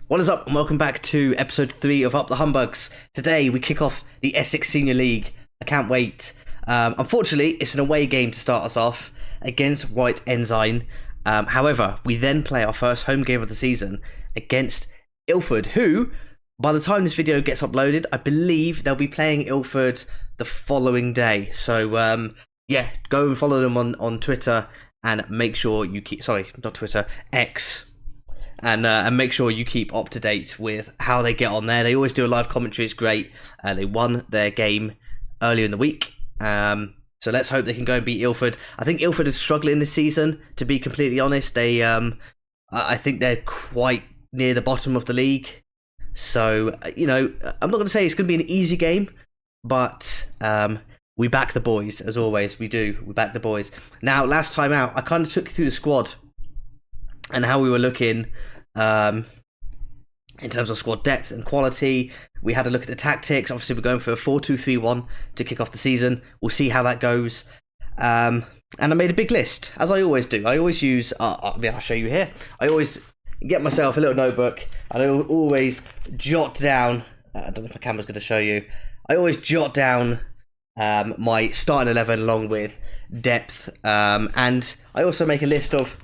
What is up, and welcome back to episode 3 of Up the Humbugs. Today we kick off the Essex Senior League. I can't wait. Unfortunately, it's an away game to start us off against White Ensign. However, we then play our first home game of the season against Ilford, who, by the time this video gets uploaded, I believe they'll be playing Ilford the following day. So, yeah, go and follow them on Twitter and make sure you keep... Sorry, not Twitter, X. And make sure you keep up to date with how they get on there. They always do a live commentary. It's great. They won their game earlier in the week. So let's hope they can go and beat Ilford. I think Ilford is struggling this season, to be completely honest. They, I think they're quite near the bottom of the league. So, you know, I'm not going to say it's going to be an easy game, but we back the boys, as always. We do. We back the boys. Now, last time out, I kind of took you through the squad and how we were looking in terms of squad depth and quality. We had a look at the tactics. Obviously, we're going for a 4-2-3-1 to kick off the season. We'll see how that goes. And I made a big list, as I always do. I always use... I'll show you here. I always get myself a little notebook, and I always jot down... I don't know if my camera's going to show you. I always jot down my starting 11 along with depth. And I also make a list of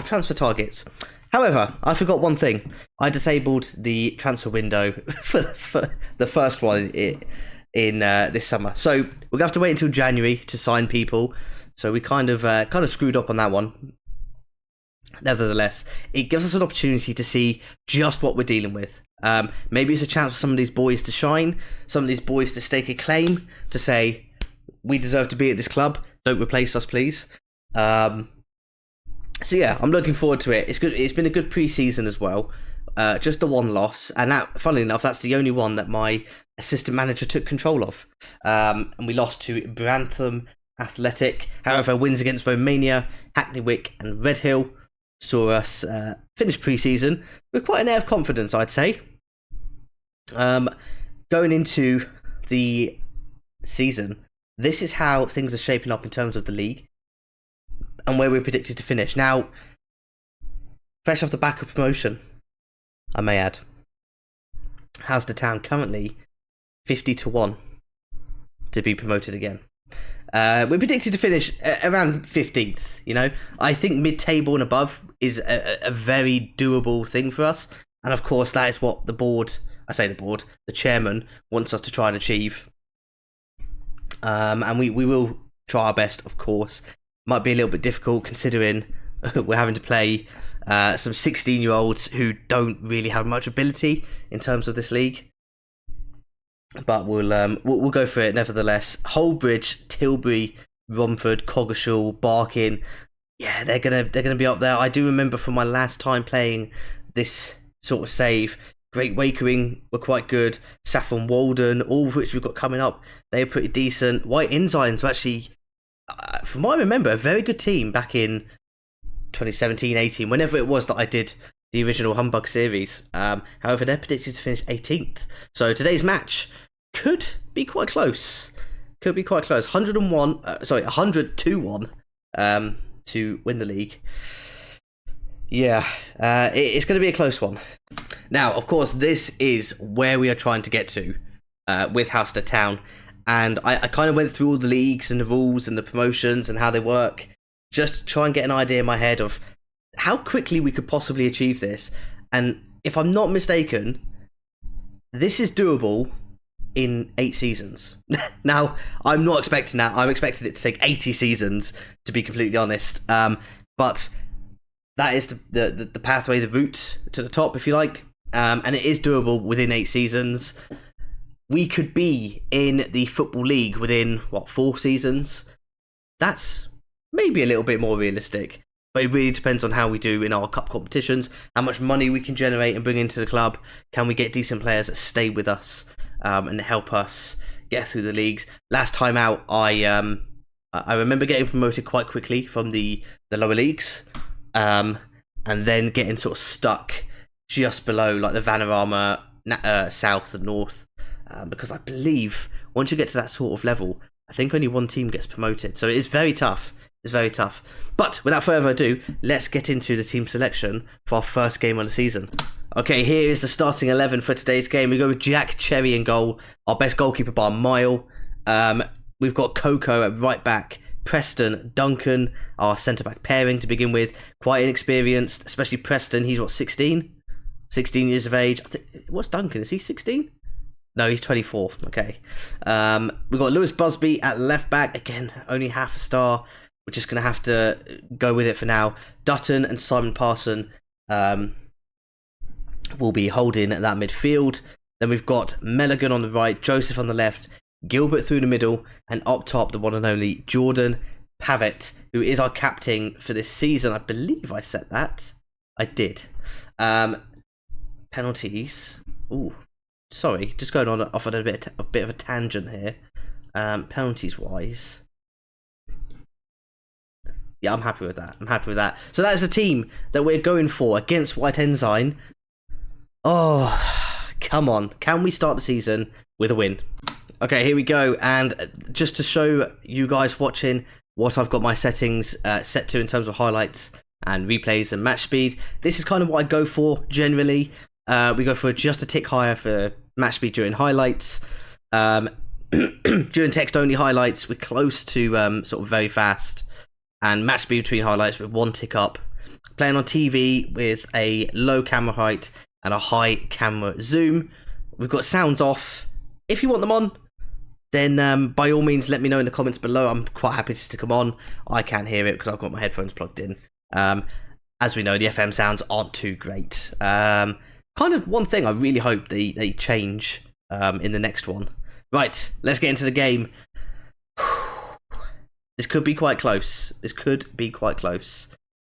transfer targets. However, I forgot one thing. I disabled the transfer window for the first one in this summer. So we're gonna have to wait until January to sign people. So we kind of screwed up on that one. Nevertheless, it gives us an opportunity to see just what we're dealing with. Maybe it's a chance for some of these boys to shine, some of these boys to stake a claim, to say, we deserve to be at this club, don't replace us, please. So yeah, I'm looking forward to it. It's good. It's been a good pre-season as well. Just the one loss, and that, funnily enough, that's the only one that my assistant manager took control of. And we lost to Brantham Athletic. However, wins against Romania, Hackney Wick, and Redhill saw us finish pre-season with quite an air of confidence, I'd say. Going into the season, this is how things are shaping up in terms of the league and where we're predicted to finish. Now, fresh off the back of promotion, I may add, Halstead Town currently 50-1 to be promoted again. We're predicted to finish around 15th, you know. I think mid-table and above is a very doable thing for us. And of course, that is what the chairman wants us to try and achieve. And we will try our best, of course. Might be a little bit difficult considering we're having to play some 16-year-olds who don't really have much ability in terms of this league. But we'll go for it nevertheless. Holbridge, Tilbury, Romford, Coggeshall, Barking, yeah, they're gonna be up there. I do remember from my last time playing this sort of save, Great Wakering were quite good. Saffron Walden, all of which we've got coming up, they're pretty decent. White Ensigns were actually, from what I remember, a very good team back in 2017-18, whenever it was that I did the original Humbug series. However, they're predicted to finish 18th. So today's match could be quite close. 100-1 to win the league. Yeah, it's going to be a close one. Now, of course, this is where we are trying to get to with Halstead Town. And I kind of went through all the leagues and the rules and the promotions and how they work, just to try and get an idea in my head of how quickly we could possibly achieve this. And if I'm not mistaken, this is doable in 8 seasons. Now, I'm not expecting that. I'm expecting it to take 80 seasons, to be completely honest. But that is the pathway, the route to the top, if you like. And it is doable within 8 seasons. We could be in the Football League within, 4 seasons? That's maybe a little bit more realistic. But it really depends on how we do in our cup competitions, how much money we can generate and bring into the club. Can we get decent players that stay with us and help us get through the leagues? Last time out, I remember getting promoted quite quickly from the lower leagues, and then getting sort of stuck just below like the Vanarama South and North, because I believe once you get to that sort of level, I think only one team gets promoted. So it is very tough. It's very tough. But without further ado, let's get into the team selection for our first game of the season. Okay, here is the starting 11 for today's game. We go with Jack Cherry in goal, our best goalkeeper by a mile. We've got Coco at right back, Preston, Duncan, our centre-back pairing to begin with. Quite inexperienced, especially Preston. He's what, 16? 16 years of age. What's Duncan? Is he 16? No, he's 24. Okay. We've got Lewis Busby at left back. Again, only half a star. We're just going to have to go with it for now. Dutton and Simon Parson will be holding that midfield. Then we've got Milligan on the right, Joseph on the left, Gilbert through the middle, and up top, the one and only Jordan Pavitt, who is our captain for this season. I believe I said that. I did. Penalties. Ooh, sorry, just going on off on a bit of a tangent here. Penalties wise. Yeah, I'm happy with that. So that is the team that we're going for against White Ensign. Oh, come on. Can we start the season with a win? Okay, here we go. And just to show you guys watching what I've got my settings set to in terms of highlights and replays and match speed, this is kind of what I go for generally. We go for just a tick higher for match speed during highlights. During text-only highlights, we're close to sort of very fast. And match speed between highlights with one tick up. Playing on TV with a low camera height and a high camera zoom. We've got sounds off. If you want them on, then by all means let me know in the comments below. I'm quite happy to stick them on. I can't hear it because I've got my headphones plugged in. As we know, the FM sounds aren't too great. Kind of one thing I really hope they change in the next one. Right, let's get into the game. This could be quite close.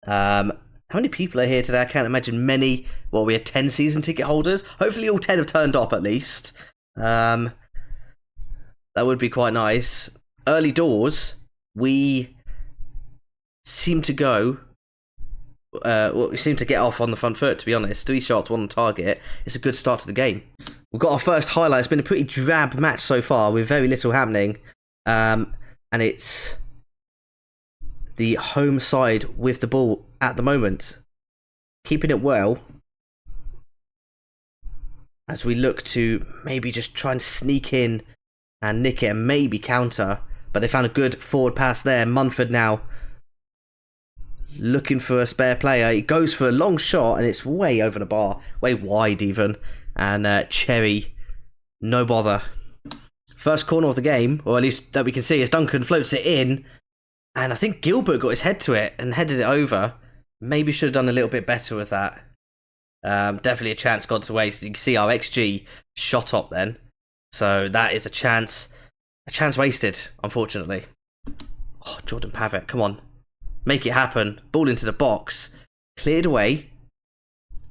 How many people are here today? I can't imagine many. Well, we had 10 season ticket holders. Hopefully all 10 have turned up at least. That would be quite nice. Early doors, we seem to go... we seem to get off on the front foot, to be honest. 3 shots, 1 on target. It's a good start to the game. We've got our first highlight. It's been a pretty drab match so far with very little happening. And it's the home side with the ball at the moment, keeping it well as we look to maybe just try and sneak in and nick it and maybe counter. But they found a good forward pass there. Munford now looking for a spare player. He goes for a long shot and it's way over the bar, way wide even. And Cherry, no bother. First corner of the game, or at least that we can see, as Duncan floats it in. And I think Gilbert got his head to it and headed it over. Maybe should have done a little bit better with that. Definitely a chance gone to waste. You can see our XG shot up then. So that is a chance wasted, unfortunately. Oh, Jordan Pavitt, come on. Make it happen. Ball into the box. Cleared away.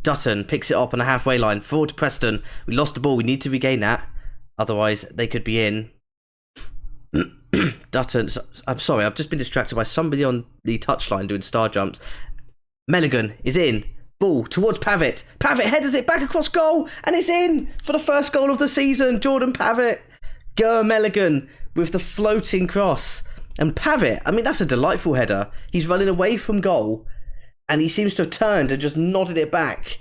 Dutton picks it up on the halfway line. Forward to Preston. We lost the ball. We need to regain that. Otherwise, they could be in. Dutton, I'm sorry, I've just been distracted by somebody on the touchline doing star jumps. Milligan is in. Ball towards Pavitt. Pavitt headers it back across goal, and it's in for the first goal of the season. Jordan Pavitt. Go Milligan with the floating cross. And Pavitt, I mean, that's a delightful header. He's running away from goal, and he seems to have turned and just nodded it back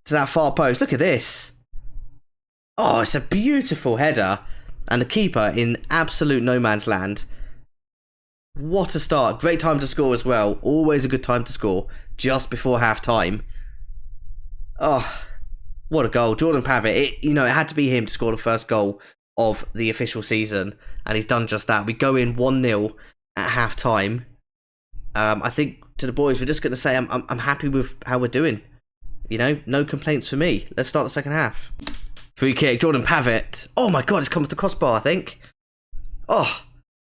to that far post. Look at this. Oh, it's a beautiful header. And the keeper in absolute no man's land. What a start. Great time to score as well. Always a good time to score. Just before half time. Oh, what a goal. Jordan Pavitt. It had to be him to score the first goal of the official season. And he's done just that. We go in 1-0 at half time. I think to the boys, we're just going to say I'm happy with how we're doing. No complaints for me. Let's start the second half. Free kick, Jordan Pavitt. Oh my god, it's come to the crossbar, I think. Oh,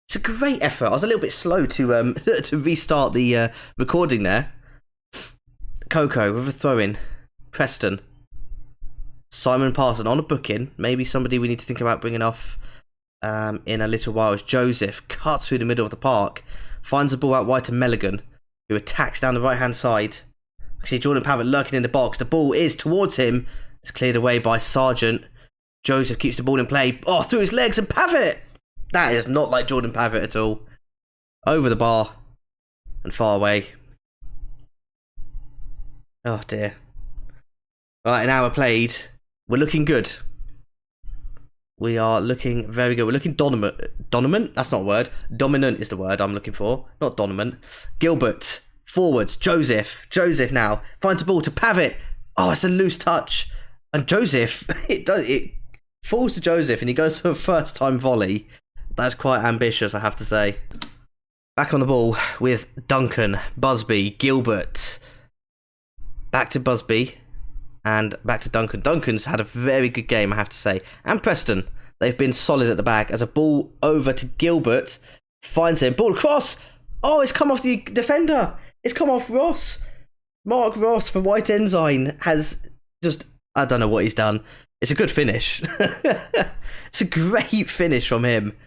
it's a great effort. I was a little bit slow to to restart the recording there. Coco with a throw-in. Preston. Simon Parson on a booking. Maybe somebody we need to think about bringing off in a little while. As Joseph cuts through the middle of the park. Finds the ball out wide to Milligan, who attacks down the right-hand side. I see Jordan Pavitt lurking in the box. The ball is towards him. It's cleared away by Sargent. Joseph keeps the ball in play. Oh, through his legs and Pavitt! That is not like Jordan Pavitt at all. Over the bar and far away. Oh dear. Right, an hour played. We're looking good. We are looking very good. We're looking dominant? That's not a word. Dominant is the word I'm looking for. Not dominant. Gilbert. Forwards. Joseph. Joseph now. Finds the ball to Pavitt. Oh, it's a loose touch. And Joseph, it falls to Joseph and he goes for a first time volley. That's quite ambitious, I have to say. Back on the ball with Duncan, Busby, Gilbert. Back to Busby. And back to Duncan. Duncan's had a very good game, I have to say. And Preston. They've been solid at the back. As a ball over to Gilbert. Finds him. Ball across. Oh, it's come off the defender. It's come off Ross. Mark Ross for White Ensign has just... I don't know what he's done. It's a good finish. It's a great finish from him.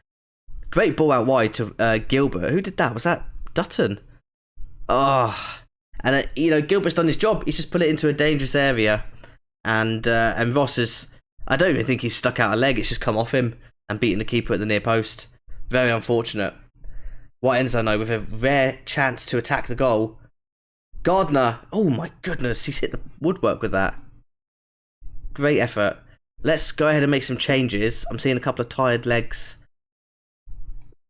Great ball out wide to Gilbert. Who did that? Was that Dutton? Oh... And, Gilbert's done his job. He's just put it into a dangerous area. And Ross is... I don't even think he's stuck out a leg. It's just come off him and beaten the keeper at the near post. Very unfortunate. White Ensign, though, with a rare chance to attack the goal. Gardner. Oh, my goodness. He's hit the woodwork with that. Great effort. Let's go ahead and make some changes. I'm seeing a couple of tired legs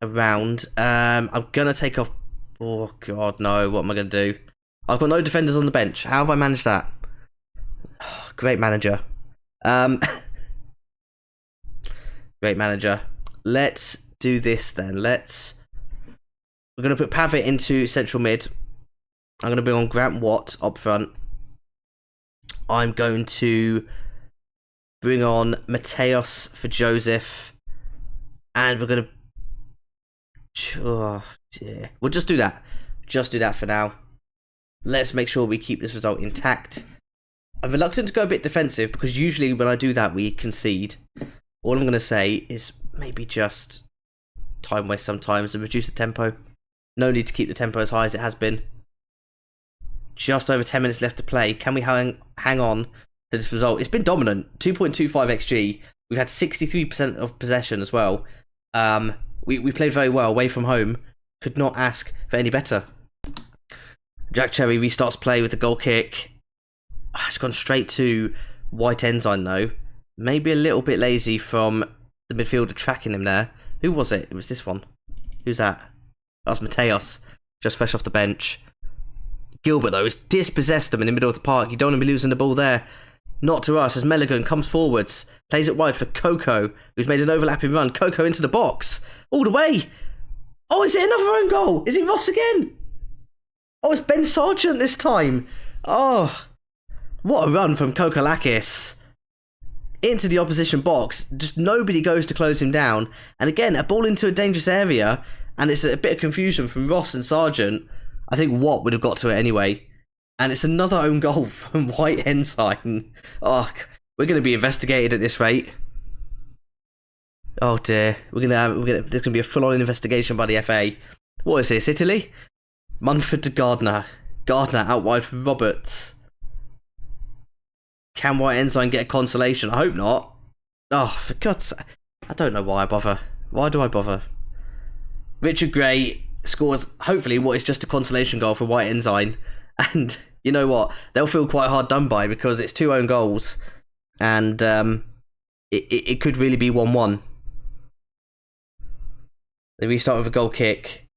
around. I'm going to take off... Oh, God, no. What am I going to do? I've got no defenders on the bench. How have I managed that? Oh, great manager. Great manager. Let's do this then. We're going to put Pavitt into central mid. I'm going to bring on Grant Watt up front. I'm going to bring on Mateos for Joseph. And we're going to... Oh, dear. We'll just do that. Just do that for now. Let's make sure we keep this result intact. I'm reluctant to go a bit defensive because usually when I do that we concede. All I'm going to say is maybe just time waste sometimes and reduce the tempo. No need to keep the tempo as high as it has been. Just over 10 minutes left to play. Can we hang on to this result? It's been dominant. 2.25 XG. We've had 63% of possession as well. We played very well away from home. Could not ask for any better. Jack Cherry restarts play with the goal kick. It's gone straight to White Ensign though. Maybe a little bit lazy from the midfielder tracking him there. Who was it? It was this one. Who's that? That was Mateos. Just fresh off the bench. Gilbert though has dispossessed them in the middle of the park. You don't want to be losing the ball there. Not to us as Milligan comes forwards. Plays it wide for Coco, who's made an overlapping run. Coco into the box. All the way. Oh, is it another own goal? Is it Ross again? Oh, it's Ben Sargent this time. Oh, what a run from Kokolakis into the opposition box. Just nobody goes to close him down. And again, a ball into a dangerous area. And it's a bit of confusion from Ross and Sargent. I think Watt would have got to it anyway. And it's another own goal from White Ensign. Oh, we're going to be investigated at this rate. Oh dear. There's going to be a full-on investigation by the FA. What is this, Italy? Munford to Gardner. Gardner out wide for Roberts. Can White Ensign get a consolation? I hope not. Oh, for God's sake. I don't know why I bother. Why do I bother? Richard Gray scores, hopefully, what is just a consolation goal for White Ensign. And you know what? They'll feel quite hard done by because it's 2 own goals. And it could really be 1-1. They restart with a goal kick.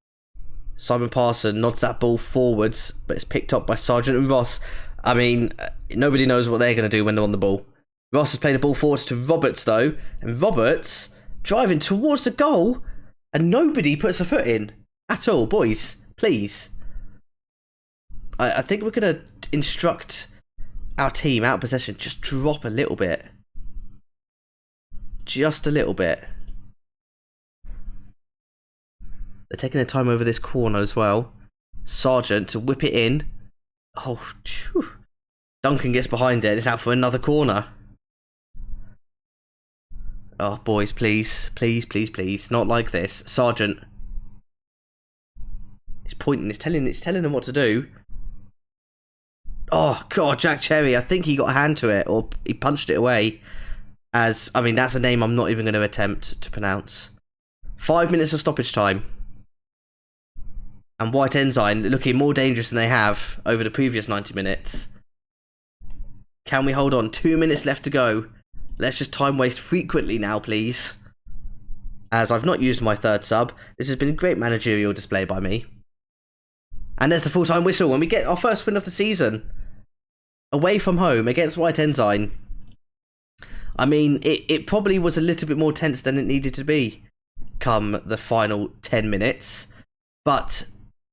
Simon Parson nods that ball forwards, but it's picked up by Sargent and Ross. I mean, nobody knows what they're going to do when they're on the ball. Ross has played the ball forwards to Roberts, though. And Roberts driving towards the goal. And nobody puts a foot in at all. Boys, please. I think we're going to instruct our team out of possession. Just drop a little bit. Just a little bit. They're taking their time over this corner as well. Sargent to whip it in. Oh, phew. Duncan gets behind it and it's out for another corner. Oh, boys, please. Please, please, please. Not like this. Sargent. He's pointing. He's telling them what to do. Oh, God, Jack Cherry. I think he got a hand to it or he punched it away. That's a name I'm not even going to attempt to pronounce. 5 minutes of stoppage time. And White Ensign looking more dangerous than they have over the previous 90 minutes. Can we hold on? 2 minutes left to go. Let's just time waste frequently now, please. As I've not used my third sub, this has been a great managerial display by me. And there's the full-time whistle when we get our first win of the season. Away from home against White Ensign. I mean, it probably was a little bit more tense than it needed to be come the final 10 minutes. But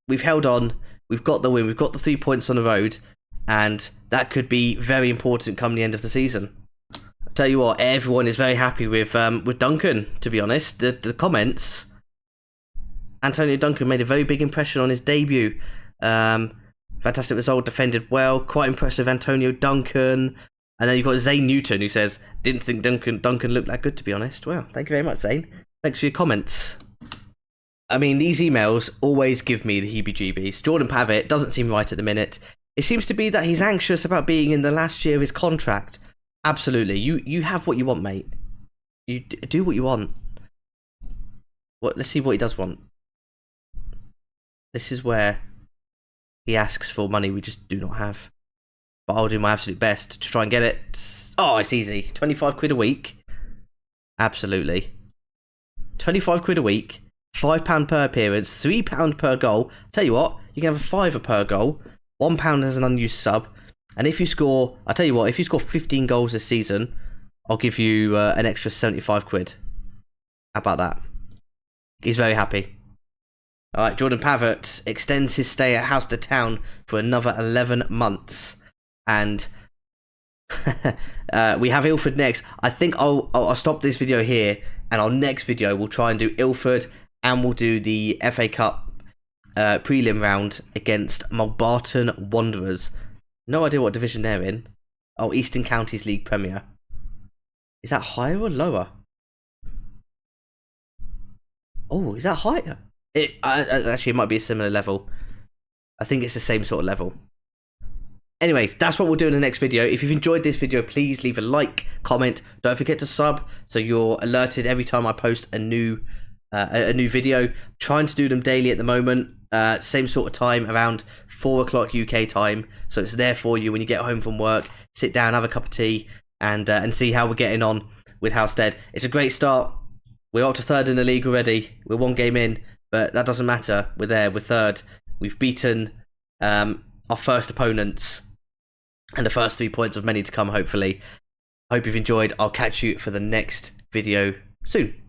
we've held on. We've got the win. We've got the 3 points on the road. And that could be very important come the end of the season. I'll tell you what, everyone is very happy with Duncan, to be honest. The comments... Antonio Duncan made a very big impression on his debut. Fantastic result, defended well. Quite impressive, Antonio Duncan. And then you've got Zane Newton, who says, didn't think Duncan looked that good, to be honest. Well, thank you very much, Zane. Thanks for your comments. I mean, these emails always give me the heebie-jeebies. Jordan Pavitt doesn't seem right at the minute. It seems to be that he's anxious about being in the last year of his contract. Absolutely. You have what you want, mate. You do what you want. Let's see what he does want. This is where he asks for money we just do not have. But I'll do my absolute best to try and get it. Oh, it's easy. 25 quid a week. Absolutely. 25 quid a week. £5 per appearance. £3 per goal. Tell you what, you can have a £5 per goal. £1 as an unused sub. And if you score, I tell you what, if you score 15 goals this season, I'll give you an extra 75 quid. How about that? He's very happy. Alright, Jordan Pavitt extends his stay at Halstead Town for another 11 months. And we have Ilford next. I think I'll stop this video here, and our next video we'll try and do Ilford, and we'll do the FA Cup prelim round against Mulbarton Wanderers. No idea what division they're in. Oh, Eastern Counties League Premier. Is that higher or lower? Oh, is that higher? Actually, it might be a similar level. I think it's the same sort of level. Anyway, that's what we'll do in the next video. If you've enjoyed this video, please leave a like, comment. Don't forget to sub so you're alerted every time I post a new video. I'm trying to do them daily at the moment. Same sort of time, around 4 o'clock UK time. So it's there for you when you get home from work. Sit down, have a cup of tea, and see how we're getting on with Halstead. It's a great start. We're up to third in the league already. We're one game in. But that doesn't matter. We're there. We're third. We've beaten our first opponents. And the first 3 points of many to come, hopefully. Hope you've enjoyed. I'll catch you for the next video soon.